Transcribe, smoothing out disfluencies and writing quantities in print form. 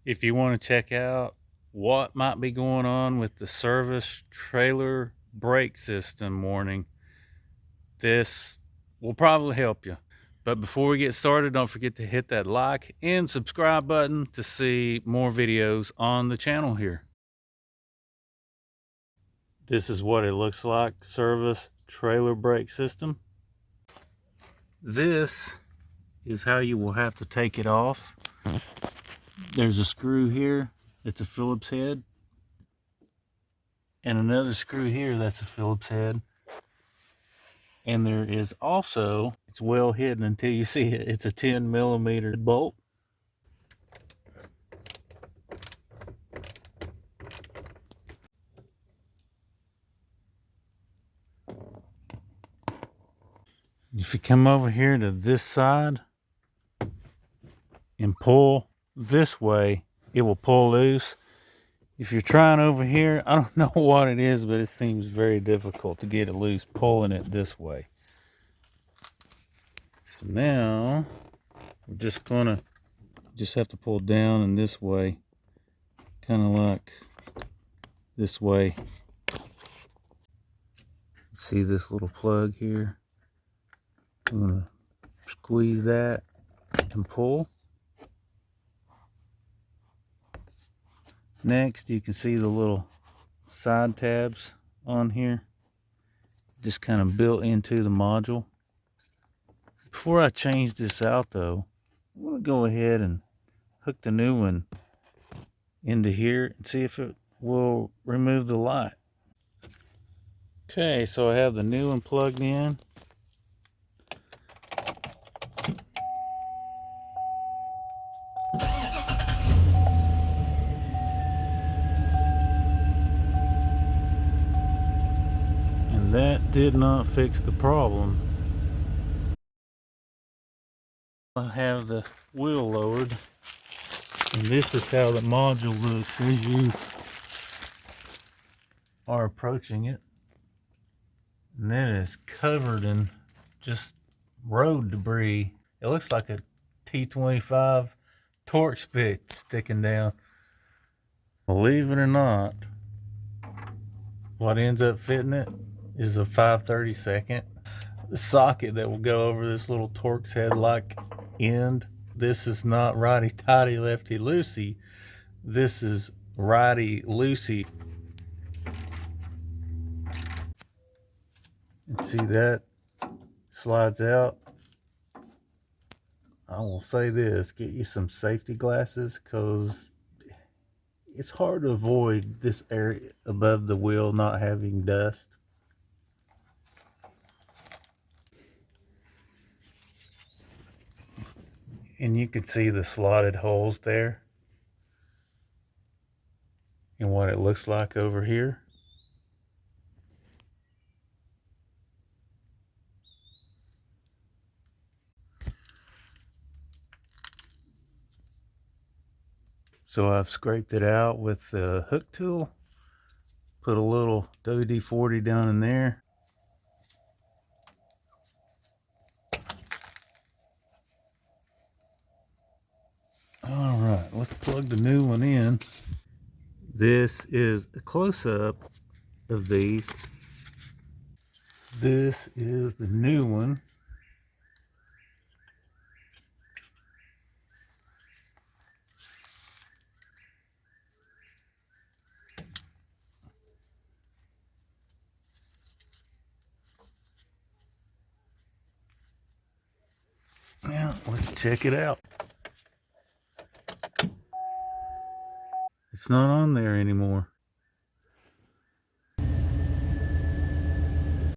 If you want to check out what might be going on with the service trailer brake system warning, this will probably help you. But before we get started, don't forget to hit that like and subscribe button to see more videos on the channel here. This is what it looks like, service trailer brake system. This is how you will have to take it off. There's a screw here that's a Phillips head, and another screw here that's a Phillips head. And there is also, it's well hidden until you see it, it's a 10mm bolt. If you come over here to this side and pull this way, it will pull loose. If you're trying over here, I don't know what it is, but it seems very difficult to get it loose pulling it this way. So now we're just gonna have to pull down in this way, kind of like this way. See this little plug here? I'm gonna squeeze that and pull. Next, you can see the little side tabs on here, just kind of built into the module. Before I change this out though, I'm gonna go ahead and hook the new one into here and see if it will remove the light. Okay, so I have the new one plugged in. That did not fix the problem. I have the wheel lowered, and this is how the module looks as you are approaching it. And then it's covered in just road debris. It looks like a T25 torch bit sticking down. Believe it or not, what ends up fitting it is a 5/32. The socket that will go over this little Torx head like end. This is not righty tighty lefty loosey. This is righty loosey. And see that slides out. I will say this, get you some safety glasses, because it's hard to avoid this area above the wheel not having dust. And you can see the slotted holes there and what it looks like over here. So I've scraped it out with the hook tool, put a little WD-40 down in there. All right, let's plug the new one in. This is a close-up of these. This is the new one. Now, let's check it out. It's not on there anymore.